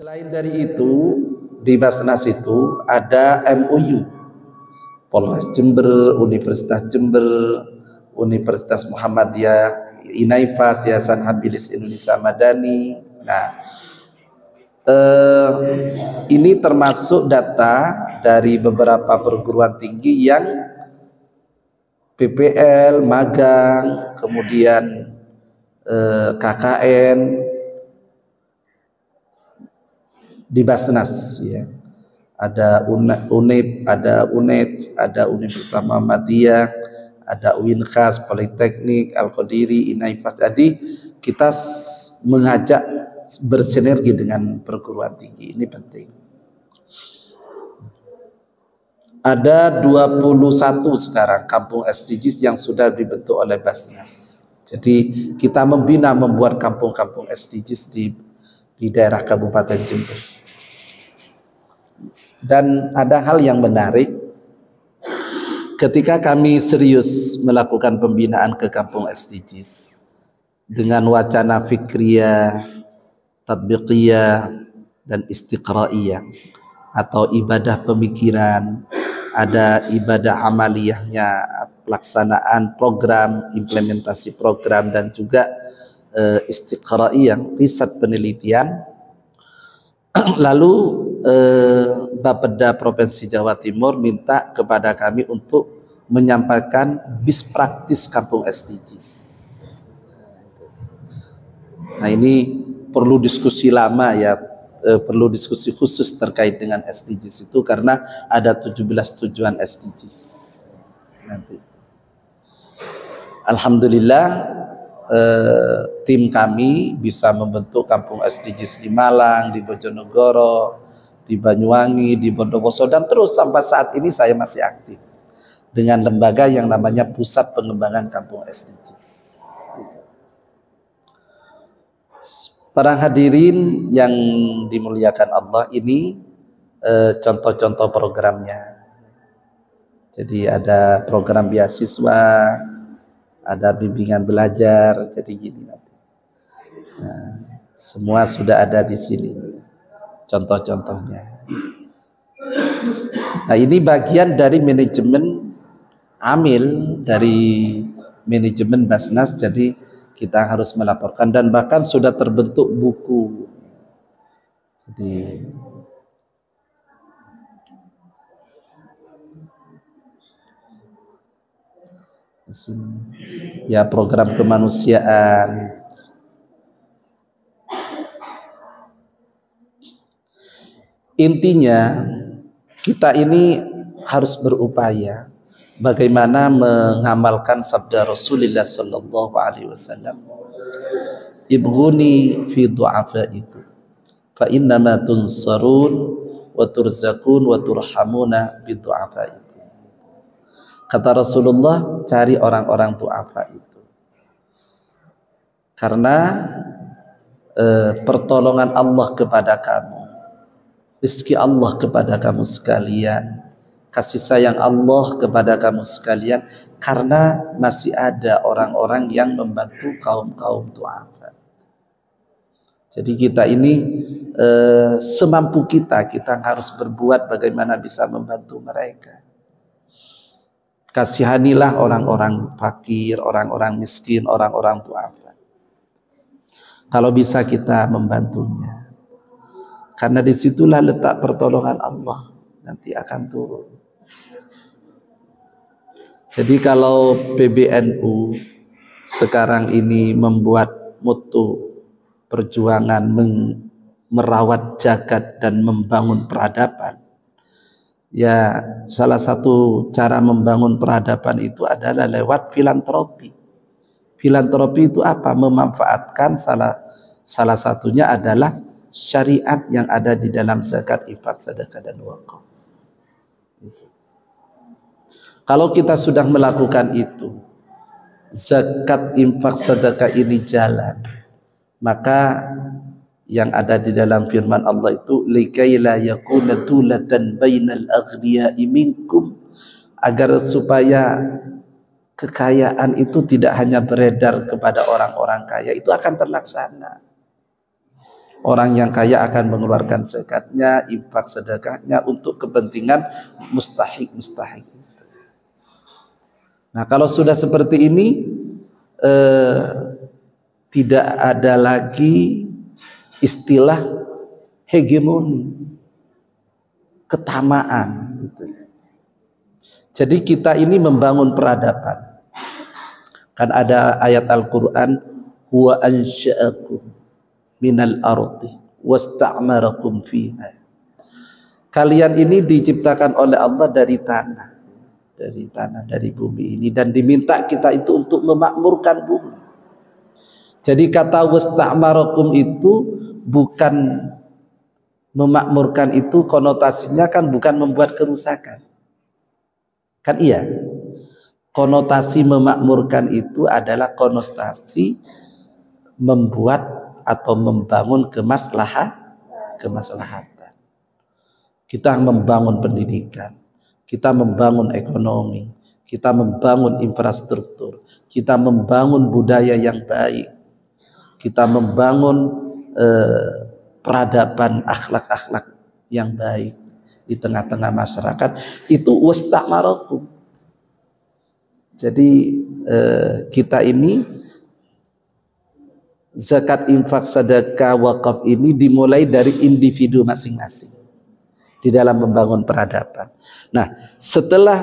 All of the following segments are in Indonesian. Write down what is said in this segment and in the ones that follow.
Selain dari itu, di Basnas itu ada MOU, Polres Jember, Universitas Jember, Universitas Muhammadiyah, Inaifas, Yayasan Habilis Indonesia Madani. Nah, ini termasuk data dari beberapa perguruan tinggi yang PPL, magang, kemudian KKN di Basnas, ya. Ada UNEP, ada UNED, ada Universitas Muhammadiyah, ada UINKAS, Politeknik, Al-Qadiri, Inaifas. Jadi kita mengajak bersinergi dengan perguruan tinggi, ini penting. Ada 21 sekarang kampung SDGs yang sudah dibentuk oleh Basnas. Jadi kita membuat kampung-kampung SDGs di daerah Kabupaten Jember. Dan ada hal yang menarik, ketika kami serius melakukan pembinaan ke kampung SDGs dengan wacana fikriyah, tatbiqiyah, dan istiqraiyah atau ibadah pemikiran, ada ibadah amaliyahnya, pelaksanaan program, implementasi program, dan juga istiqraiyah, riset penelitian. Lalu Bapeda Provinsi Jawa Timur minta kepada kami untuk menyampaikan bis praktis kampung SDGs. Nah, ini perlu diskusi lama, ya, perlu diskusi khusus terkait dengan SDGs itu karena ada 17 tujuan SDGs nanti. Alhamdulillah, tim kami bisa membentuk kampung SDGs di Malang, di Bojonegoro, di Banyuwangi, di Bondowoso, dan terus sampai saat ini saya masih aktif dengan lembaga yang namanya Pusat Pengembangan Kampung SDGs. Para hadirin yang dimuliakan Allah, ini contoh-contoh programnya. Jadi ada program beasiswa, ada bimbingan belajar, jadi gini nanti. Nah, semua sudah ada di sini contoh-contohnya. Nah, ini bagian dari manajemen amil dari manajemen Basnas, jadi kita harus melaporkan dan bahkan sudah terbentuk buku. Jadi ya, program kemanusiaan. Intinya kita ini harus berupaya bagaimana mengamalkan sabda Rasulullah sallallahu alaihi wasallam, ibghuni fi du'afaikum fa innama tunsarun wa turzakun wa turhamuna bi du'afaikum. Kata Rasulullah, cari orang-orang du'afa itu karena pertolongan Allah kepada kamu, rezeki Allah kepada kamu sekalian, kasih sayang Allah kepada kamu sekalian, karena masih ada orang-orang yang membantu kaum-kaum du'afa. Jadi kita ini semampu kita harus berbuat bagaimana bisa membantu mereka. Kasihanilah orang-orang fakir, orang-orang miskin, orang-orang du'afa. Kalau bisa kita membantunya, karena disitulah letak pertolongan Allah nanti akan turun. Jadi kalau PBNU sekarang ini membuat mutu perjuangan merawat jagat dan membangun peradaban, ya, salah satu cara membangun peradaban itu adalah lewat filantropi. Filantropi itu apa? Memanfaatkan salah satunya adalah syariat yang ada di dalam zakat, infak, sedekah, dan wakaf. Kalau kita sudah melakukan itu, zakat, infak, sedekah ini jalan, maka yang ada di dalam firman Allah itu likai la yakuna dulatan bainal aghniya'i minkum, agar supaya kekayaan itu tidak hanya beredar kepada orang-orang kaya, itu akan terlaksana. Orang yang kaya akan mengeluarkan zakatnya, infak sedekahnya untuk kepentingan mustahik. Nah, kalau sudah seperti ini tidak ada lagi istilah hegemoni, ketamaan gitu. Jadi kita ini membangun peradaban. Kan ada ayat Al-Qur'an, huwa ansha'akum minal ardi wasta'marakum fiha. Kalian ini diciptakan oleh Allah dari tanah, dari bumi ini, dan diminta kita itu untuk memakmurkan bumi. Jadi kata wasta'marakum itu bukan memakmurkan, itu konotasinya kan bukan membuat kerusakan. Kan iya. Konotasi memakmurkan itu adalah konotasi membuat atau membangun kemaslahatan. Kita membangun pendidikan, kita membangun ekonomi, kita membangun infrastruktur, kita membangun budaya yang baik, kita membangun peradaban akhlak-akhlak yang baik di tengah-tengah masyarakat. Itu wasta'marakum. Jadi kita ini zakat, infak, sedekah, wakaf ini dimulai dari individu masing-masing di dalam membangun peradaban. Nah, setelah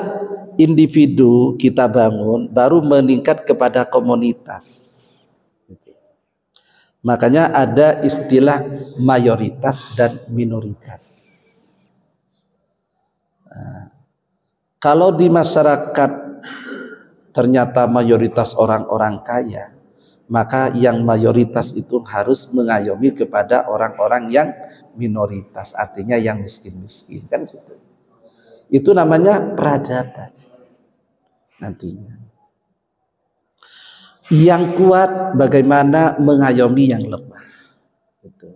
individu kita bangun, baru meningkat kepada komunitas. Makanya ada istilah mayoritas dan minoritas. Nah, kalau di masyarakat ternyata mayoritas orang-orang kaya, maka yang mayoritas itu harus mengayomi kepada orang-orang yang minoritas, artinya yang miskin-miskin, kan gitu. Itu namanya peradaban nantinya. Yang kuat bagaimana mengayomi yang lemah, gitu.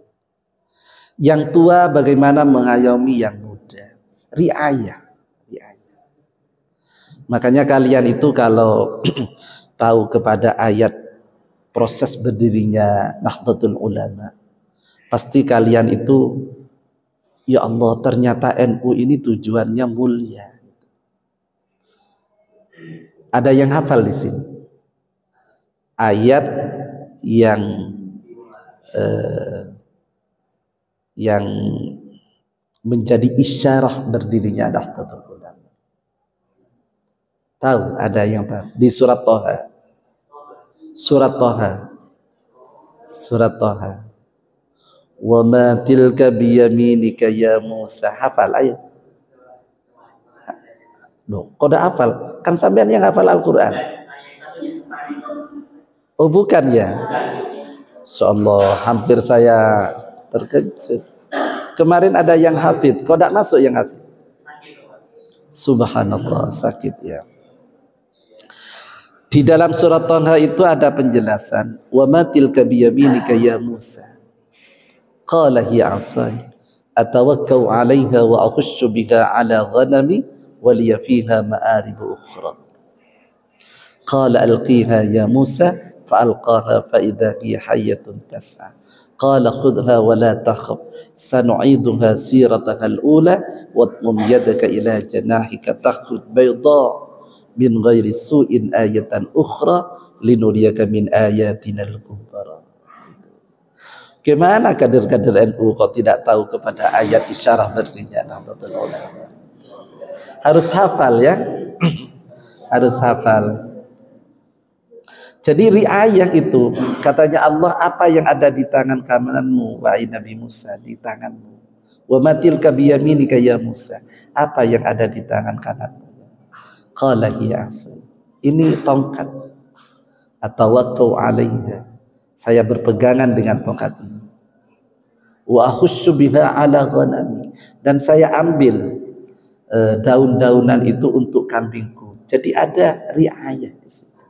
Yang tua bagaimana mengayomi yang muda, riayah. Makanya kalian itu kalau tahu kepada ayat proses berdirinya Nahdlatul Ulama, pasti kalian itu, ya Allah, ternyata NU ini tujuannya mulia. Ada yang hafal di sini ayat yang menjadi isyarah berdirinya Nahdlatul Ulama? Tahu? Ada yang tahu? Di surat Thaha. Surat Thaha. Wa ma tilka biyaminika ya Musa. Hafal ayat. Loh, kok udah hafal? Kan sampean yang hafal Al-Qur'an. Oh, bukan ya? Insyaallah, hampir saya terkejut. Kemarin ada yang hafid, kok enggak masuk yang hafid? Subhanallah, sakit ya. Di dalam surat Thaha itu ada penjelasan, wa ma tilka biyaminika ya Musa. Qala hiya 'asai atawakkau 'alaiha wa akhushu biha 'ala ghanami wa liya fiha ma'arib ukhra. Qala alqiha ya Musa fa alqaha fa idza hiya hayyatun tas'a. Qala khudhha wa la takhaf sanu'iduha sirataha al-ula wa tmum yadaka ila janahika takhud bayda min ghairi su'in ayatan ukhra linuriyaka min ayatina al-kubra. Gimana kader-kader NU kok tidak tahu kepada ayat isyarah berdirinya Nahdlatul Ulama? Harus hafal ya. Harus hafal. Jadi riayah itu, katanya Allah, apa yang ada di tangan kananmu wahai Nabi Musa, di tanganmu. Wa matilka biyaminika ya Musa, apa yang ada di tangan kananmu? Qala hiya 'asai. Ini tongkat. Atawakkau 'alaiha. Saya berpegangan dengan tongkat ini. Wa akhussu biha 'ala ghanami. Dan saya ambil daun-daunan itu untuk kambingku. Jadi ada riayah di situ.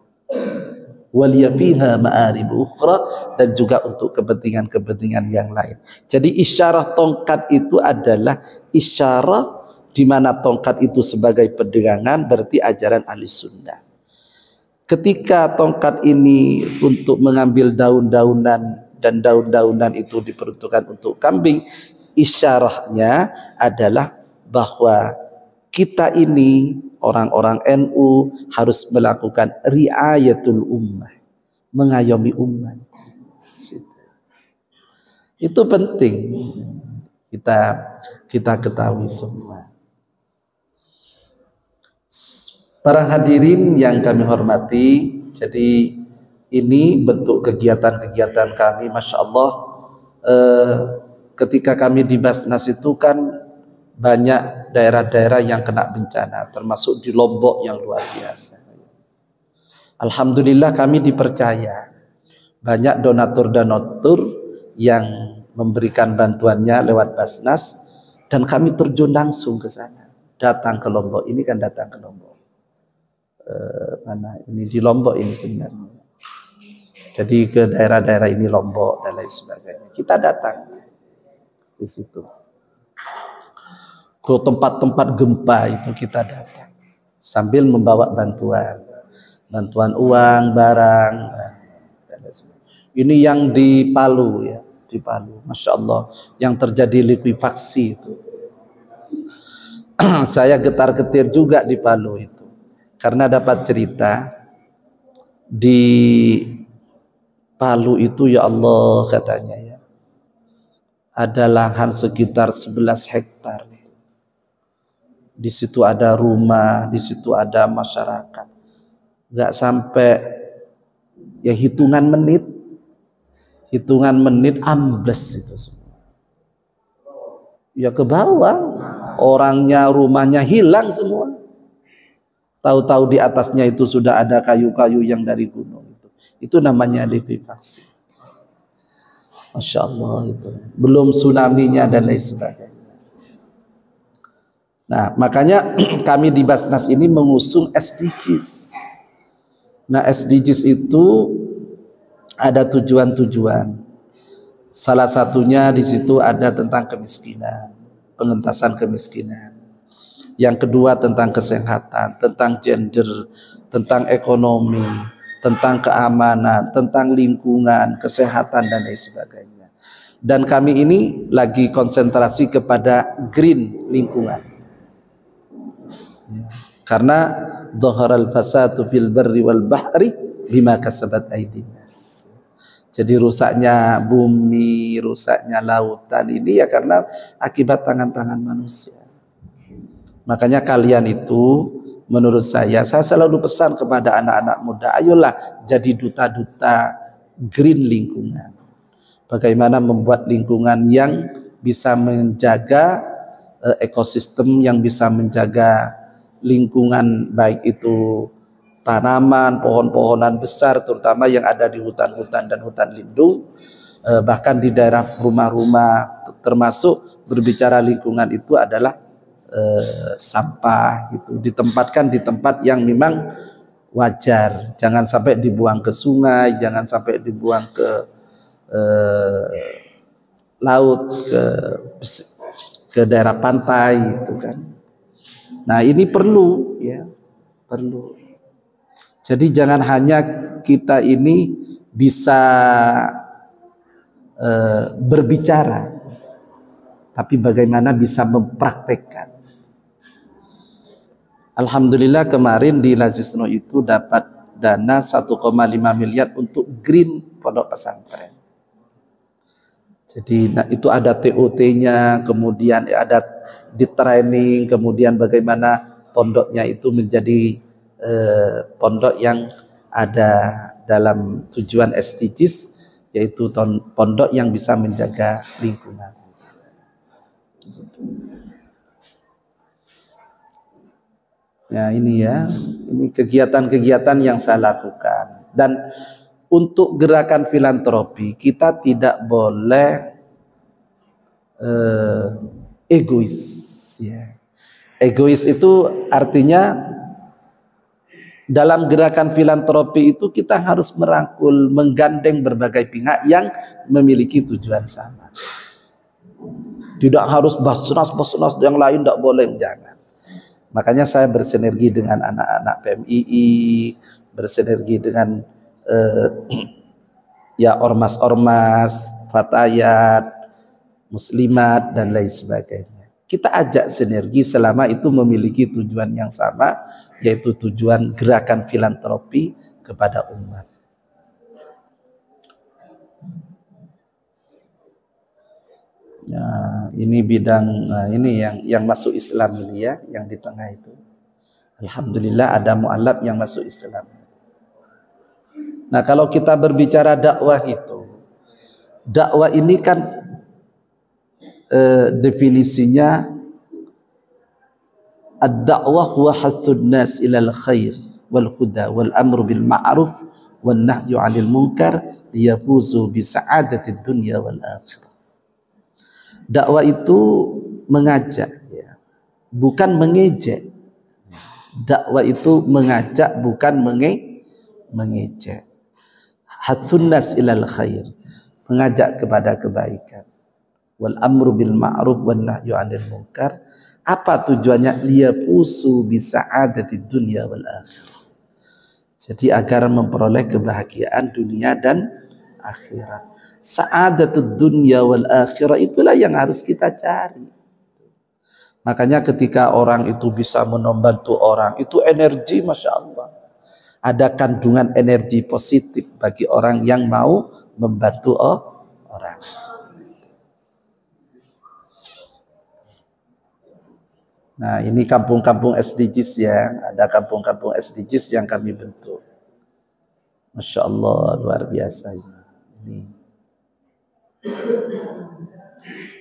Waliya fiha ma'arib ukhra, dan juga untuk kepentingan-kepentingan yang lain. Jadi isyarah tongkat itu adalah isyarah di mana tongkat itu sebagai pegangan, berarti ajaran ahli sunnah. Ketika tongkat ini untuk mengambil daun-daunan dan daun-daunan itu diperuntukkan untuk kambing, isyarahnya adalah bahwa kita ini orang-orang NU harus melakukan riayatul ummah, mengayomi umat. Itu penting kita ketahui semua. Para hadirin yang kami hormati, jadi ini bentuk kegiatan-kegiatan kami, Masya Allah. Ketika kami di Basnas itu kan banyak daerah-daerah yang kena bencana, termasuk di Lombok yang luar biasa. Alhamdulillah kami dipercaya, banyak donatur-donatur yang memberikan bantuannya lewat Basnas, dan kami terjun langsung ke sana, datang ke Lombok. Ini kan datang ke Lombok, mana ini di Lombok ini sebenarnya. Jadi ke daerah-daerah ini Lombok dan lain sebagainya. Kita datang di situ. Ke tempat-tempat gempa itu kita datang sambil membawa bantuan uang, barang. Ini yang di Palu ya, di Palu, Masya Allah, yang terjadi likuifaksi itu. Saya getar-getir juga di Palu itu, karena dapat cerita di Palu itu, ya Allah katanya ya, ada lahan sekitar 11 hektar. Di situ ada rumah, di situ ada masyarakat. Nggak sampai ya hitungan menit ambles itu semua. Ya ke bawah, orangnya, rumahnya hilang semua. Tahu-tahu di atasnya itu sudah ada kayu-kayu yang dari gunung itu. Itu namanya likuifaksi. Masya Allah itu. Belum tsunami-nya dan lain sebagainya. Nah, makanya kami di Basnas ini mengusung SDGs. Nah, SDGs itu ada tujuan-tujuan. Salah satunya di situ ada tentang kemiskinan, pengentasan kemiskinan. Yang kedua tentang kesehatan, tentang gender, tentang ekonomi, tentang keamanan, tentang lingkungan, kesehatan dan lain sebagainya. Dan kami ini lagi konsentrasi kepada green lingkungan. Karena dhaharal fasadu fil barri wal bahri bima kasabat aydin nas. Jadi rusaknya bumi, rusaknya lautan ini ya karena akibat tangan-tangan manusia. Makanya kalian itu, menurut saya selalu pesan kepada anak-anak muda, ayolah jadi duta-duta green lingkungan. Bagaimana membuat lingkungan yang bisa menjaga ekosistem, yang bisa menjaga lingkungan, baik itu tanaman, pohon-pohonan besar, terutama yang ada di hutan-hutan dan hutan lindung, bahkan di daerah rumah-rumah, termasuk berbicara lingkungan itu adalah sampah gitu, ditempatkan di tempat yang memang wajar, jangan sampai dibuang ke sungai, jangan sampai dibuang ke laut, ke daerah pantai itu kan. Nah ini perlu ya, perlu. Jadi jangan hanya kita ini bisa berbicara, tapi bagaimana bisa mempraktekkan. Alhamdulillah kemarin di Lazisno itu dapat dana 1,5 miliar untuk green pondok pesantren. Jadi itu ada TOT-nya, kemudian ada di training, kemudian bagaimana pondoknya itu menjadi pondok yang ada dalam tujuan SDGs, yaitu pondok yang bisa menjaga lingkungan. Ya ini ya, ini kegiatan-kegiatan yang saya lakukan. Dan untuk gerakan filantropi kita tidak boleh egois. Ya. Egois itu artinya dalam gerakan filantropi itu kita harus merangkul, menggandeng berbagai pihak yang memiliki tujuan sama. Tidak harus Basnas yang lain tidak boleh, jangan. Makanya saya bersinergi dengan anak-anak PMII, bersinergi dengan ya ormas-ormas, fatayat, muslimat dan lain sebagainya. Kita ajak sinergi selama itu memiliki tujuan yang sama, yaitu tujuan gerakan filantropi kepada umat. Ya, ini bidang, nah ini yang masuk Islam ini ya, yang di tengah itu. Alhamdulillah ada mu'alaf yang masuk Islam. Nah, kalau kita berbicara dakwah itu, dakwah ini kan definisinya ad-da'wah huwa hathun nas ilal khair wal huda wal amru bil ma'ruf wan nahyu 'anil munkar liyafuzu bi sa'adatid dunya wal akhirah. Dakwah itu mengajak ya, bukan mengejek. Dakwah itu mengajak bukan mengejek. Hathun nas ilal khair, mengajak kepada kebaikan. Wal amru bil ma'ruf wan nahyu 'anil munkar. Apa tujuannya? Liyafuzu bi sa'adatid dunya wal akhirah. Jadi agar memperoleh kebahagiaan dunia dan akhirat. Sa'adatud dunya wal akhirah itulah yang harus kita cari. Makanya ketika orang itu bisa membantu orang, itu energi Masya Allah. Ada kandungan energi positif bagi orang yang mau membantu orang. Nah, ini kampung-kampung SDGs ya, ada kampung-kampung SDGs yang kami bentuk. Masya Allah, luar biasa ini.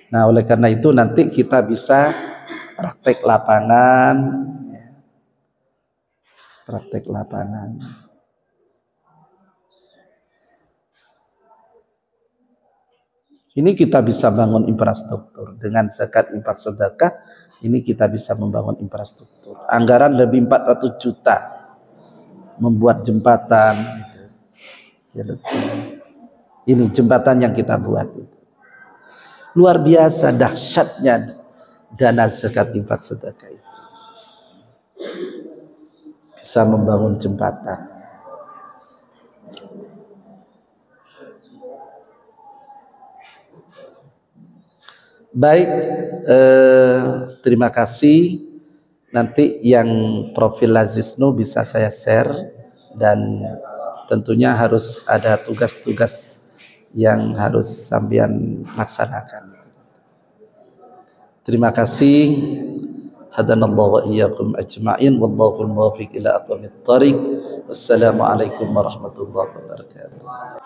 Nah, oleh karena itu nanti kita bisa praktek lapangan, ya. Praktek lapangan. Ini kita bisa bangun infrastruktur dengan zakat infak sedekah. Ini kita bisa membangun infrastruktur. Anggaran lebih 400 juta membuat jembatan. Ini jembatan yang kita buat. Luar biasa dahsyatnya dana zakat infak sedekah itu. Bisa membangun jembatan. Baik, terima kasih. Nanti yang profil Lazisnu bisa saya share dan tentunya harus ada tugas-tugas yang harus sampean laksanakan. Terima kasih. Hadanallahu wa iyyakum ajma'in wallahu muwaffiq ila aqwamit thariq. Wassalamualaikum warahmatullahi wabarakatuh.